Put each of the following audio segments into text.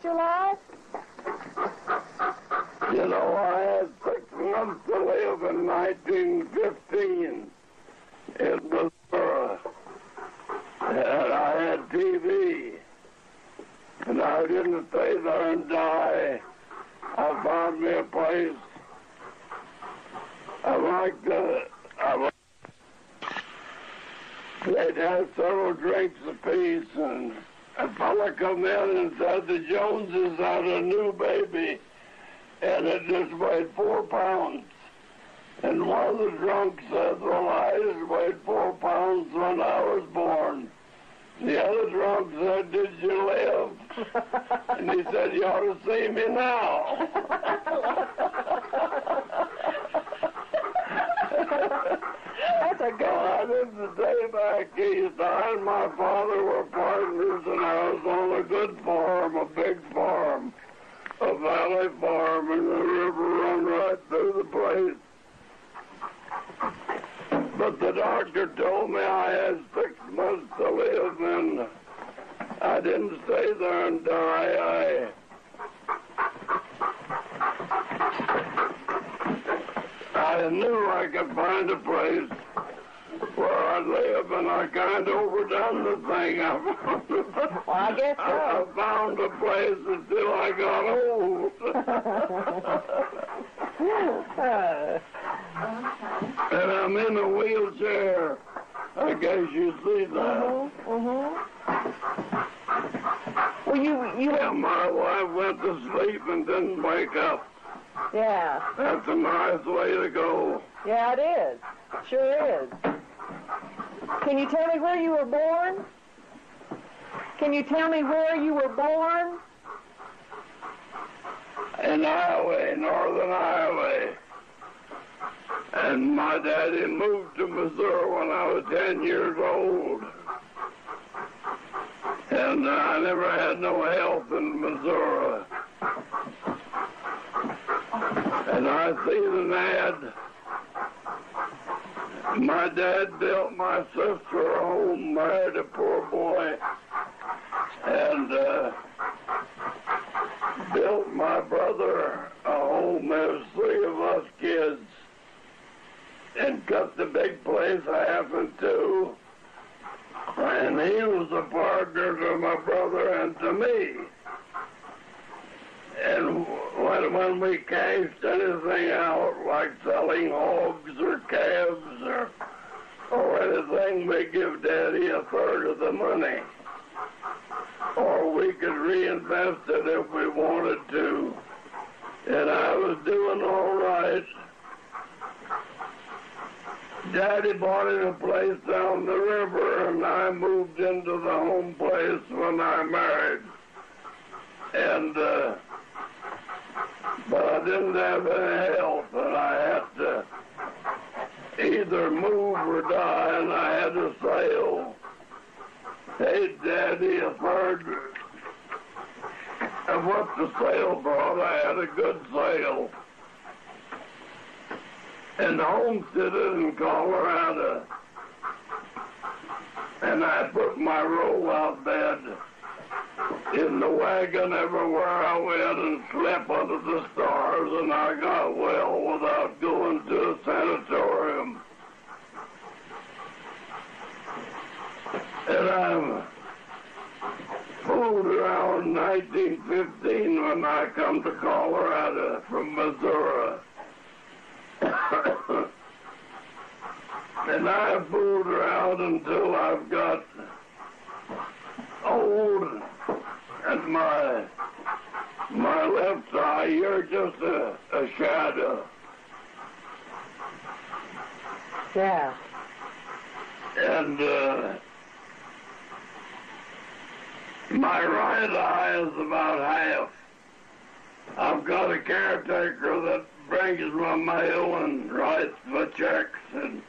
your life? You know, I had 6 months to live in 1915 in Missouri. And I had TV. And I didn't stay there and die. I found me a place. They'd have several drinks apiece, and a fella come in and said the Joneses had a new baby, and it just weighed 4 pounds. And one of the drunks said, well, I just weighed 4 pounds when I was born. The other drunk said, did you live? And he said, you ought to see me now. That's a good one. I didn't stay back east. I and my father were partners, and I was on a good farm, a big farm, a valley farm, and the river run right through the place. But the doctor told me I had 6 months to live, and I didn't stay there and die. I knew I could find a place where I'd live, and I kind of overdone the thing. Well, I guess so. I found a place until I got old. And I'm in a wheelchair. I guess you see that. Well, Yeah, my wife went to sleep and didn't wake up. Yeah. That's a nice way to go. Yeah, it is. Sure is. Can you tell me where you were born? Can you tell me where you were born? In Iowa, northern Iowa. And my daddy moved to Missouri when I was 10 years old. And I never had no health in Missouri. And I seen an ad. My dad built my sister a home, married a poor boy, and built my brother a home. There was 3 of us kids, and cut the big place half in 2. And he was a partner to my brother and to me. And when we cashed anything out, like selling hogs or calves or anything, we give Daddy a third of the money. Or we could reinvest it if we wanted to. And I was doing all right. Daddy bought him a place down the river, and I moved into the home place when I married. And but I didn't have any health, and I had to either move or die, and I had to sail. Hey, Daddy, a third of what the sail brought. I had a good sail. And homesteaded in Colorado. And I put my roll-out bed in the wagon everywhere I went and slept under the stars, and I got well without going to a sanatorium. And I fooled around 1915 when I come to Colorado from Missouri. And I fooled around until I've got old, and my left eye, you're just a shadow. Yeah. And my right eye is about half. I've got a caretaker that brings my mail and writes my checks and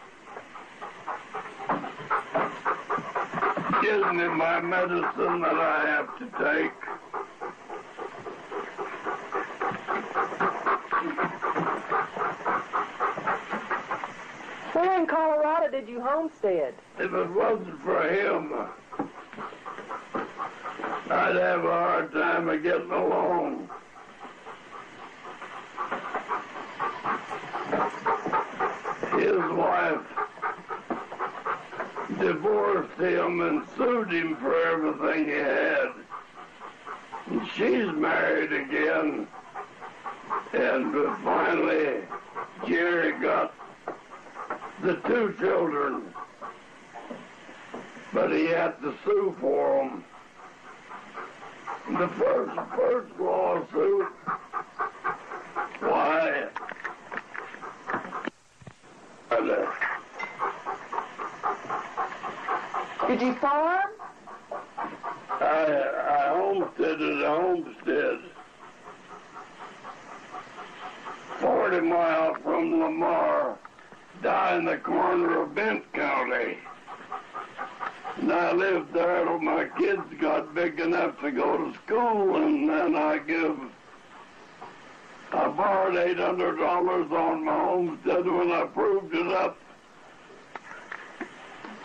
gives me my medicine that I have to take. Where in Colorado did you homestead? If it wasn't for him, I'd have a hard time of getting along. His wife divorced him and sued him for everything he had. And she's married again. And finally, Jerry got the 2 children. But he had to sue for them. The first lawsuit, why? Did you farm? I homesteaded a homestead 40 miles from Lamar, down in the corner of Bent County. And I lived there till my kids got big enough to go to school, and then I borrowed $800 on my homestead when I proved it up,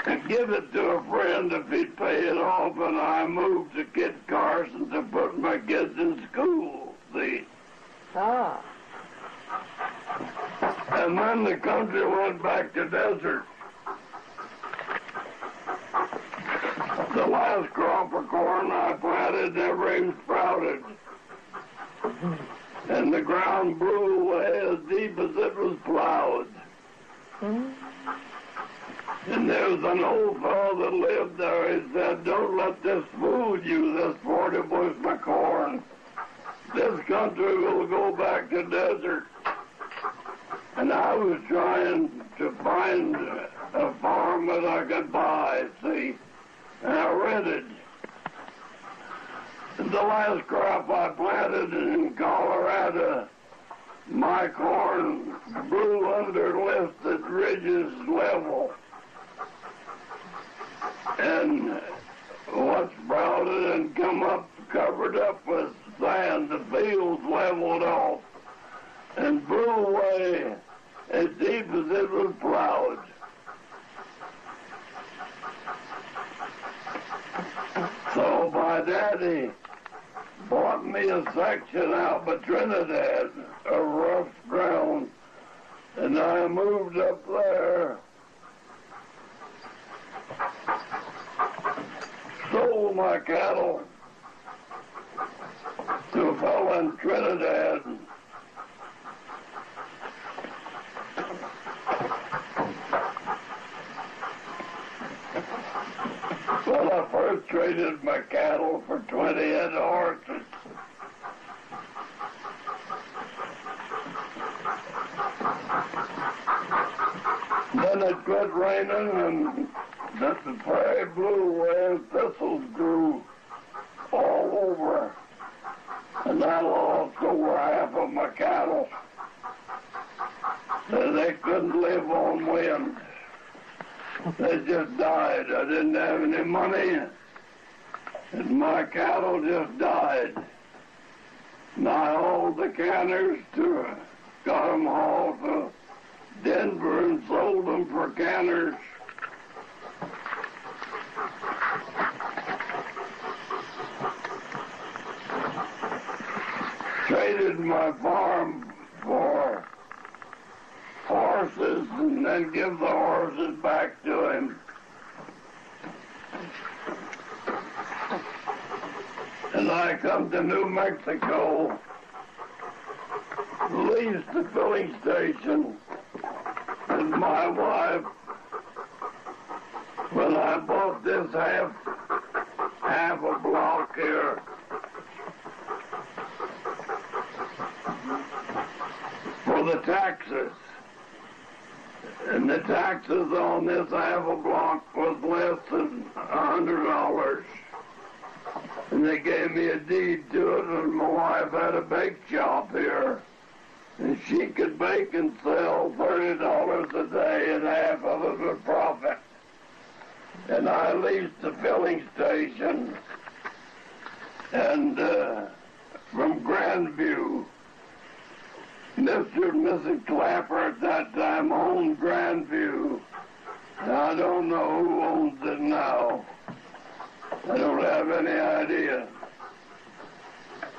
and give it to a friend if he'd pay it off, and I moved to Kit Carson to put my kids in school, see. Ah. And then the country went back to desert. The last crop of corn I planted never even sprouted. And the ground blew away as deep as it was plowed. And there was an old fellow that lived there. He said, "Don't let this fool you, this 40 bushel of corn. This country will go back to desert." And I was trying to find a farm that I could buy, see, and I rented. And the last crop I planted in Colorado, my corn grew under lifted ridges level. And what sprouted and come up, covered up with sand, the fields leveled off and blew away as deep as it was plowed. So my daddy bought me a section out by Trinidad, a rough ground, and I moved up there, sold my cattle to a fellow in Trinidad. Well, I first traded my cattle for 20 head of horses. Then it quit raining and the prairie blew away and thistles grew all over. And I lost over half of my cattle. And they couldn't live on wind. They just died. I didn't have any money, and my cattle just died. And I hauled the canners got them hauled to Denver and sold them for canners. Traded my farm for horses and then give the horses back to him. And I come to New Mexico, leased the filling station, and my wife, when I bought this half a block here, for the taxes. And the taxes on this half a block was less than $100. And they gave me a deed to it, and my wife had a bake shop here. And she could bake and sell $30 a day, and half of it was profit. And I leased the filling station and from Grandview. Mr. and Mrs. Clapper at that time owned Grandview. I don't know who owns it now. I don't have any idea.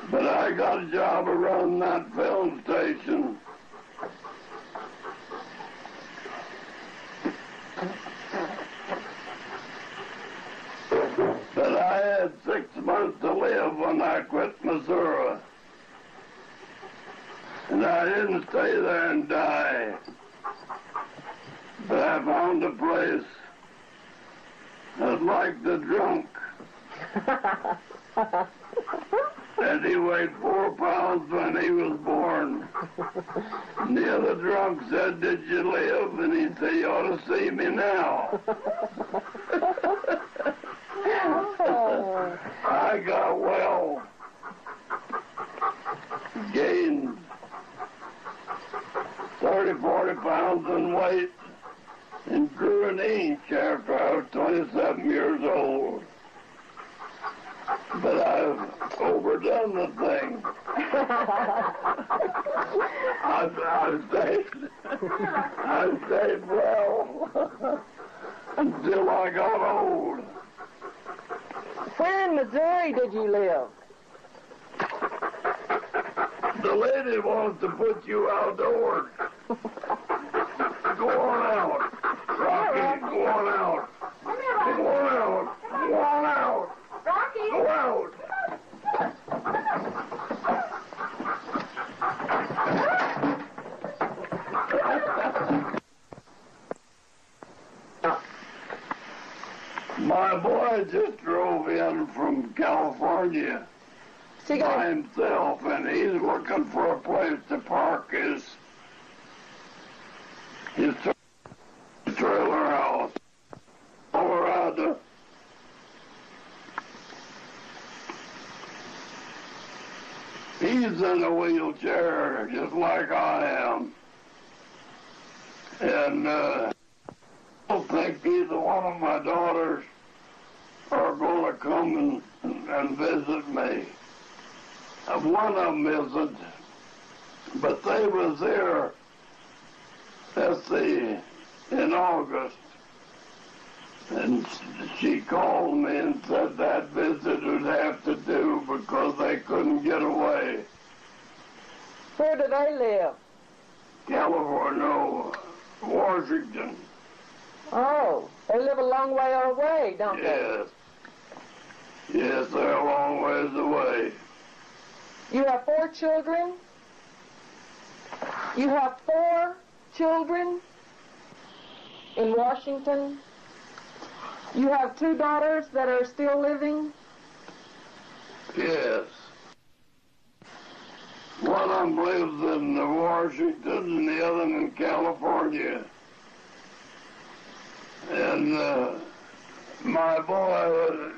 But I got a job around that film station. But I had 6 months to live when I quit Missouri. And I didn't stay there and die. But I found a place that liked the drunk. And he weighed 4 pounds when he was born. And the other drunk said, "Did you live?" And he said, "You ought to see me now." I got well, gained 30, 40 pounds in weight, and grew an inch after I was 27 years old. But I've overdone the thing. I stayed well until I got old. Where in Missouri did you live? The lady wants to put you outdoors. Go on out. Rocky, go on out. Go on out. Go on out. Rocky! Go out. My boy just drove in from California by himself, and he's looking for a place to park his trailer house, Colorado. He's in a wheelchair just like I am, and I don't think either one of my daughters are going to come and visit me. One of them isn't, but they was there, let's see, in August. And she called me and said that visit would have to do because they couldn't get away. Where do they live? California, Washington. Oh, they live a long way away, don't Yes. Yes, they're a long ways away. they? You have 4 children? You have 4 children in Washington? You have 2 daughters that are still living? Yes. One of them lives in Washington and the other in California. And my boy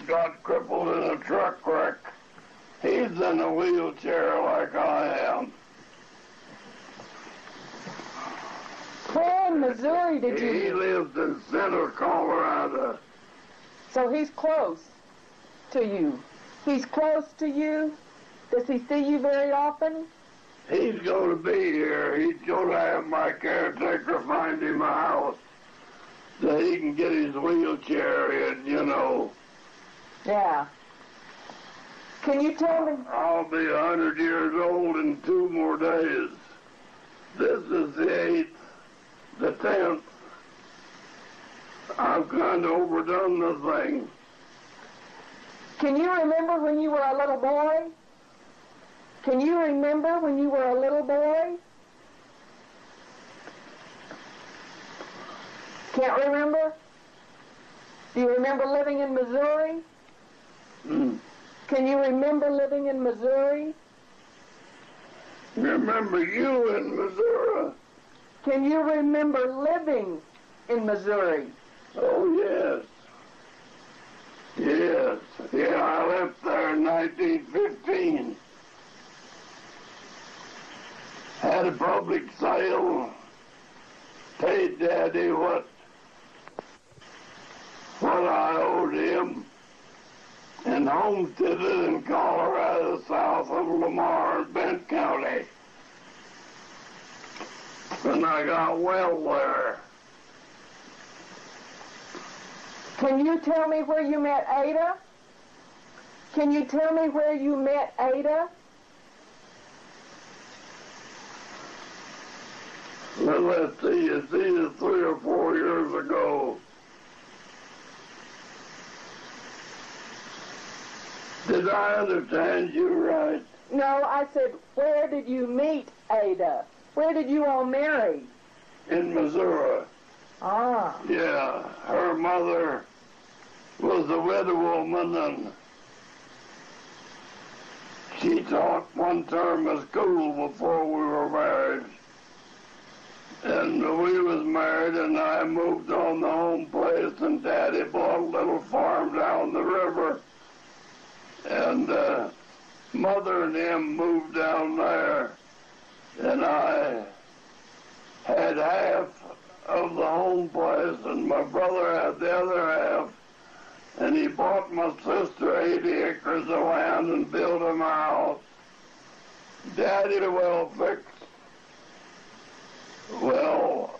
got crippled in a truck wreck. He's in a wheelchair like I am. Where in Missouri did you He lives in Center, Colorado. So he's close to you. He's close to you? Does he see you very often? He's going to be here. He's going to have my caretaker find him a house so he can get his wheelchair in, you know. Yeah. Can you tell me? I'll be 100 years old in 2 more days. This is the 8th, the 10th. I've kind of overdone the thing. Can you remember when you were a little boy? Can you remember when you were a little boy? Can't remember? Do you remember living in Missouri? Can you remember living in Missouri? Remember you in Missouri? Can you remember living in Missouri? Oh, yes. Yes. Yeah, I left there in 1915. Had a public sale, paid Daddy what I owed him, and homesteaded in Colorado, south of Lamar in Bent County. And I got well there. Can you tell me where you met Ada? Can you tell me where you met Ada? Well, let's see, it's either 3 or 4 years ago. Did I understand you right? No, I said, where did you meet Ada? Where did you all marry? In Missouri. Ah. Yeah, her mother was a widow woman, and she taught one term of school before we were married. And we was married, and I moved on the home place, and Daddy bought a little farm down the river. And Mother and him moved down there, and I had half of the home place, and my brother had the other half, and he bought my sister 80 acres of land and built him a house. Daddy well fixed. Well,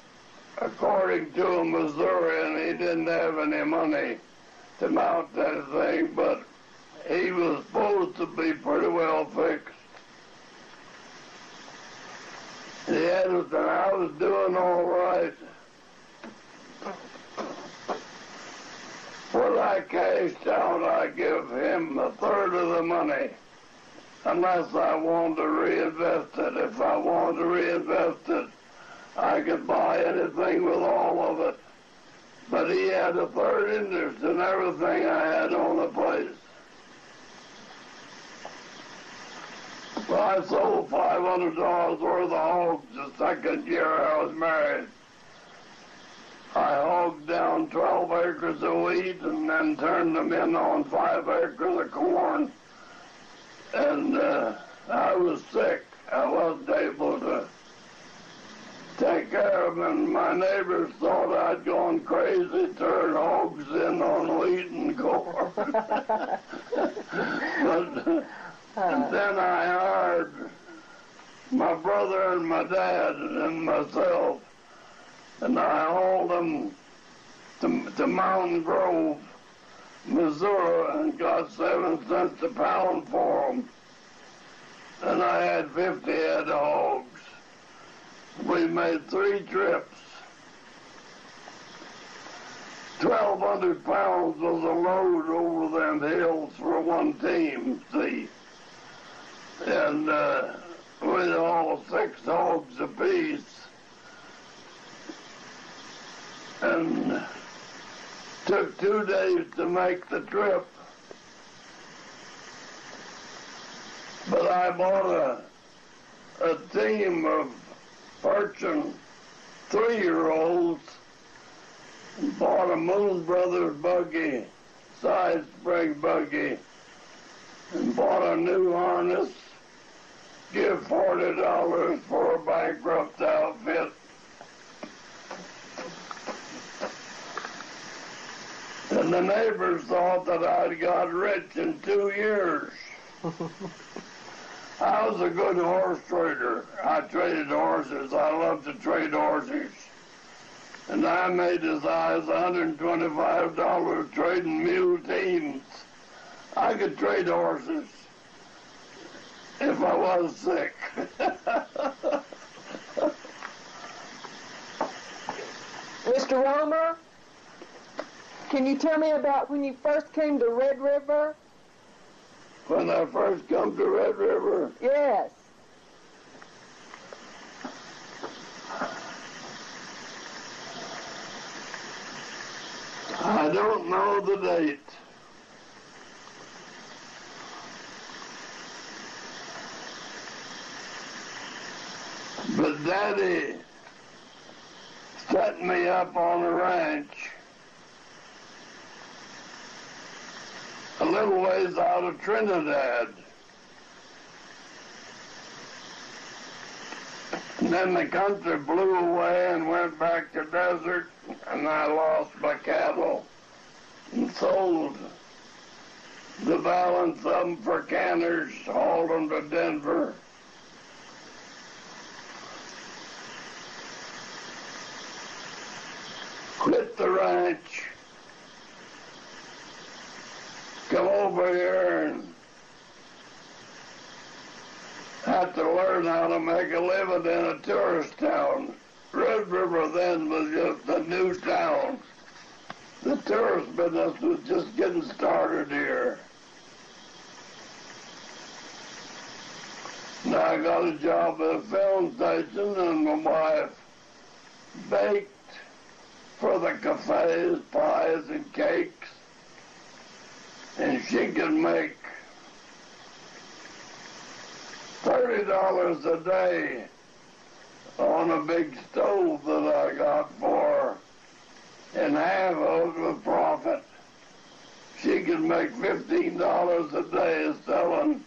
according to a Missourian, he didn't have any money to mount that thing, but he was supposed to be pretty well fixed. He had it, and I was doing all right. When I cashed out, I give him a third of the money, unless I wanted to reinvest it. If I wanted to reinvest it, I could buy anything with all of it. But he had a third interest in everything I had on the place. Well, I sold $500 worth of hogs the second year I was married. I hogged down 12 acres of wheat and then turned them in on 5 acres of corn. And I was sick. I wasn't able to take care of them, and my neighbors thought I'd gone crazy, turned hogs in on wheat and corn. And then I hired my brother and my dad and myself, and I hauled them to Mountain Grove, Missouri, and got 7 cents a pound for them. And I had 50 head of hogs. We made 3 trips. 1,200 pounds was a load over them hills for one team, see? And we hauled 6 hogs apiece. And took 2 days to make the trip. But I bought a team of Fortune 3-year-olds and bought a Moon Brothers buggy, side spring buggy, and bought a new harness, give $40 for a bankrupt outfit. And the neighbors thought that I'd got rich in 2 years. I was a good horse trader. I traded horses. I love to trade horses. And I made as high as $125 trading mule teams. I could trade horses if I was sick. Mr. Roemer, can you tell me about when you first came to Red River? When I first come to Red River? Yes. I don't know the date. But Daddy set me up on a ranch a little ways out of Trinidad. And then the country blew away and went back to desert, and I lost my cattle and sold the balance of them for canners, hauled them to Denver. Quit the ranch over here and had to learn how to make a living in a tourist town. Red River then was just a new town. The tourist business was just getting started here. And I got a job at a film station, and my wife baked for the cafes, pies and cakes, and she could make $30 a day on a big stove that I got for her, and half of it was profit. She could make $15 a day selling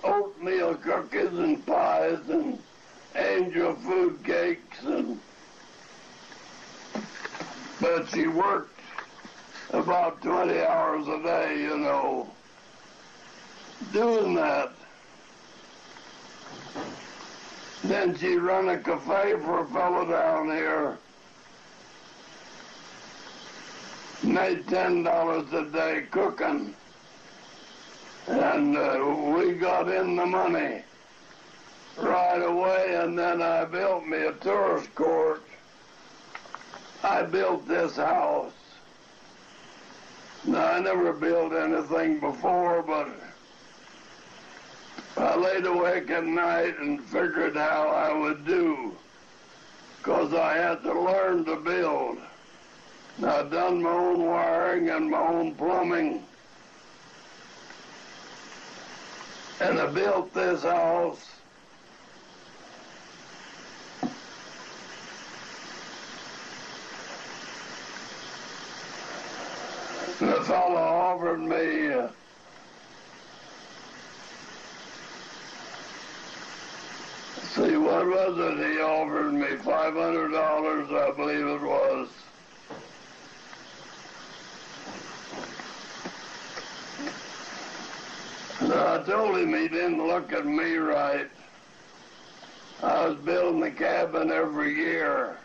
oatmeal cookies and pies and angel food cakes, but she worked about 20 hours a day, you know, doing that. Then she run a cafe for a fellow down here, made $10 a day cooking, and we got in the money right away. And then I built me a tourist court. I built this house. Now, I never built anything before, but I laid awake at night and figured how I would do, because I had to learn to build. Now, I've done my own wiring and my own plumbing, and I built this house. And the fellow offered me see, what was it? He offered me $500, I believe it was. And I told him he didn't look at me right. I was building a cabin every year.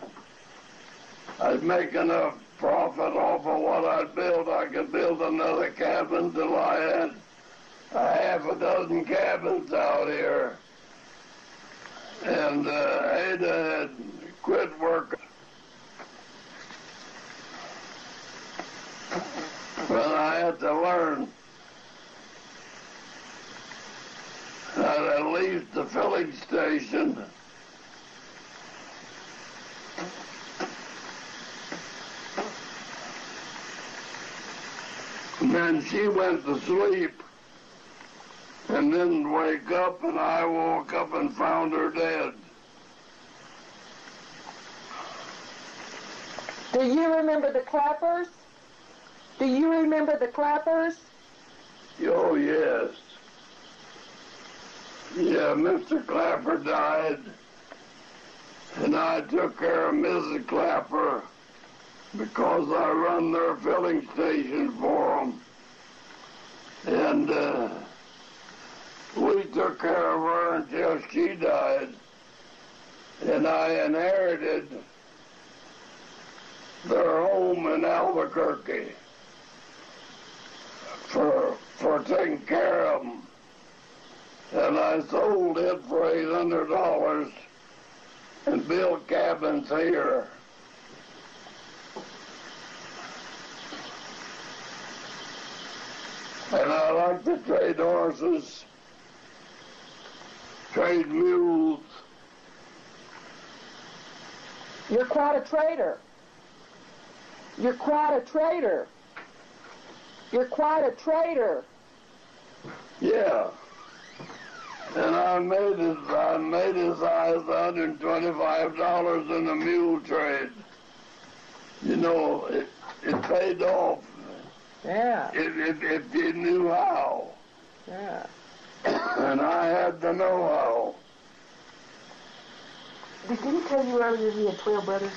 I'd make enough profit off of what I'd build. I could build another cabin till I had a half a dozen cabins out here. And Ada had quit working. But I had to learn how to leave the filling station. And then she went to sleep and didn't wake up, and I woke up and found her dead. Do you remember the Clappers? Do you remember the Clappers? Oh, yes. Yeah, Mr. Clapper died, and I took care of Mrs. Clapper because I run their filling station for them. And we took care of her until she died, and I inherited their home in Albuquerque for taking care of them. And I sold it for $800 and built cabins here. And I like to trade horses, trade mules. You're quite a trader. You're quite a trader. You're quite a trader. Yeah. And I made as high as $125 in the mule trade. You know, it paid off. Yeah. If you knew how. Yeah. And I had the know-how. Didn't he tell you earlier he had 12 brothers?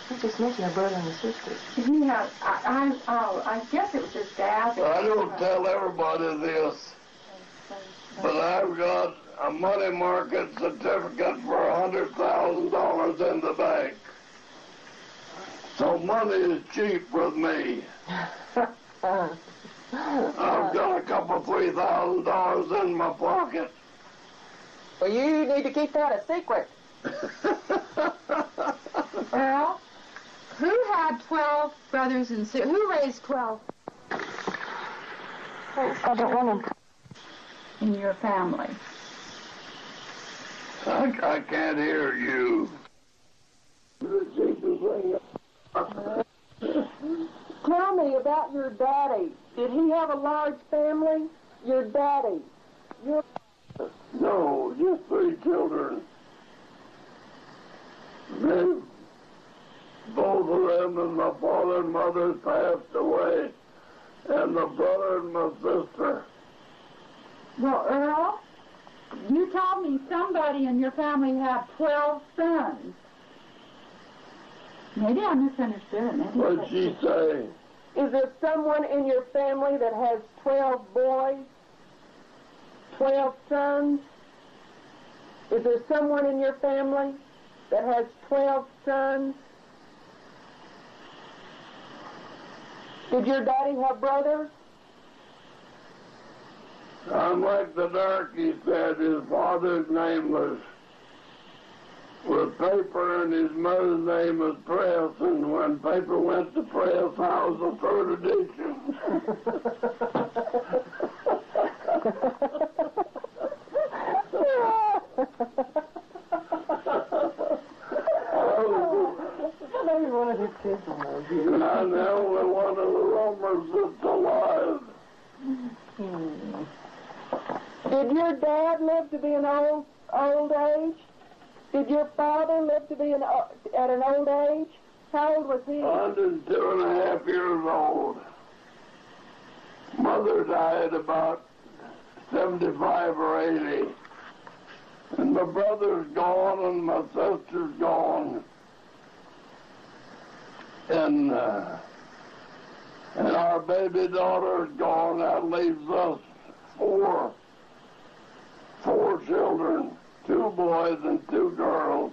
He just mentioned a brother and a sister. He had, I guess it was his dad. I don't tell everybody this, but I've got a money market certificate for $100,000 in the bank. So money is cheap with me. I've got a couple $3,000 in my pocket. Well, you need to keep that a secret. Earl, who had 12 brothers and sisters? Who raised 12? I don't want to. In your family. I can't hear you. Tell me about your daddy. Did he have a large family? Your daddy. No, just 3 children. They, both of them and my father and mother passed away, and my brother and my sister. Well, Earl, you told me somebody in your family had 12 sons. Maybe I misunderstood. What'd she say? Is there someone in your family that has 12 boys? 12 sons? Is there someone in your family that has 12 sons? Did your daddy have brothers? I'm like the darky said, his father's name was paper and his mother's name was press, and when paper went to press, I was the 3rd edition. Maybe one of his kids will know you. And I'm the only one of the Roemers that's alive. Did your dad live to be an old age? Did your father live to be at an old age? How old was he? 102 and a half years old. Mother died about 75 or 80. And my brother's gone and my sister's gone. And our baby daughter's gone. That leaves us four children, 2 boys and 2 girls.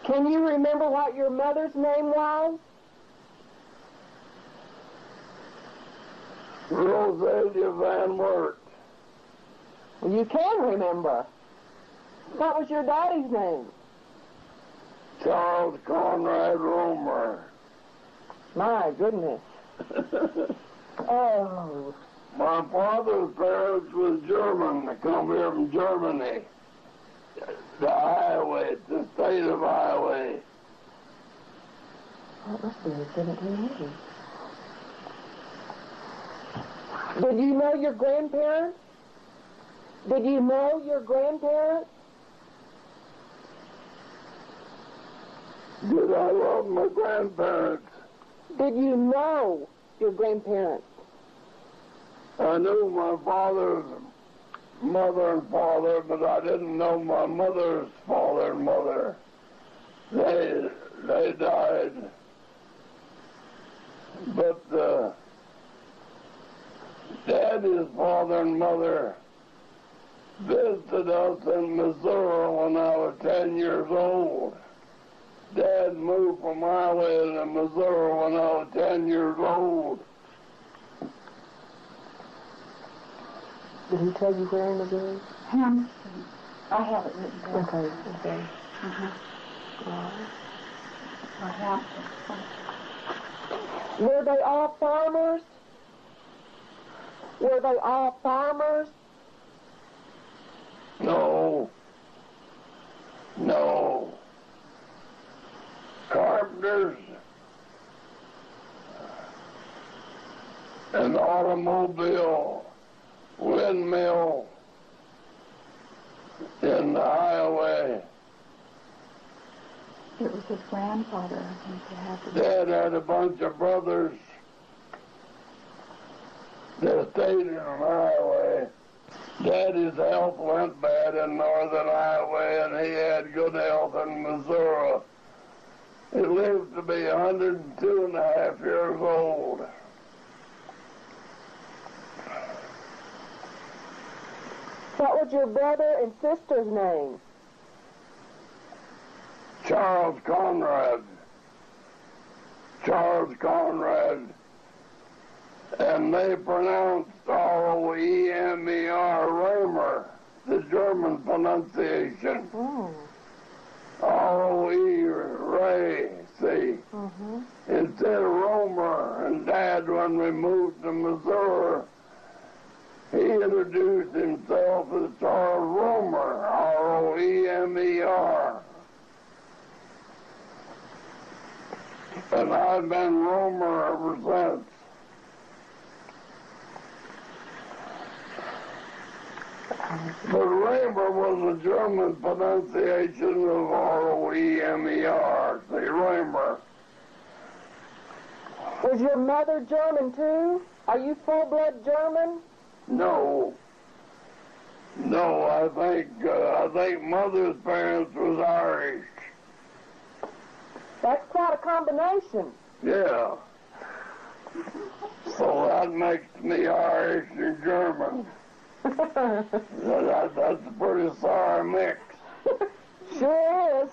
Can you remember what your mother's name was? Rosalia Van Wert. Well, you can remember. What was your daddy's name? Charles Conrad Roemer. My goodness. Oh. My father's parents was German. They come here from Germany. The state of Iowa. That must be 1780. Did you know your grandparents? Did you know your grandparents? Did I love my grandparents? Did you know your grandparents? I knew my father's mother and father, but I didn't know my mother's father and mother. They died. But Daddy's father and mother visited us in Missouri when I was 10 years old. Dad moved from Iowa to Missouri when I was 10 years old. Did he tell you where in Missouri? Hampton. I have it written down. Okay. Or Hampton. Were they all farmers? Were they all farmers? No. Carpenters and automobile, windmill in Iowa. It was his grandfather, I think, that had the... Dad had a bunch of brothers that stayed in Iowa. Daddy's health went bad in northern Iowa, and he had good health in Missouri. He lived to be 102 and a half years old. What was your brother and sister's name? Charles Conrad. Charles Conrad, and they pronounced R-O-E-M-E-R, Roemer, the German pronunciation. R-O-E, Ray, see. Instead of Roemer. And Dad, when we moved to Missouri, he introduced himself as Charles Roemer, R-O-E-M-E-R. And I've been Roemer ever since. But Roemer was a German pronunciation of R-O-E-M-E-R. See, Roemer. Was your mother German too? Are you full-blood German? No. No, I think Mother's parents was Irish. That's quite a combination. Yeah. So that makes me Irish and German. That's a pretty sorry mix. Sure is.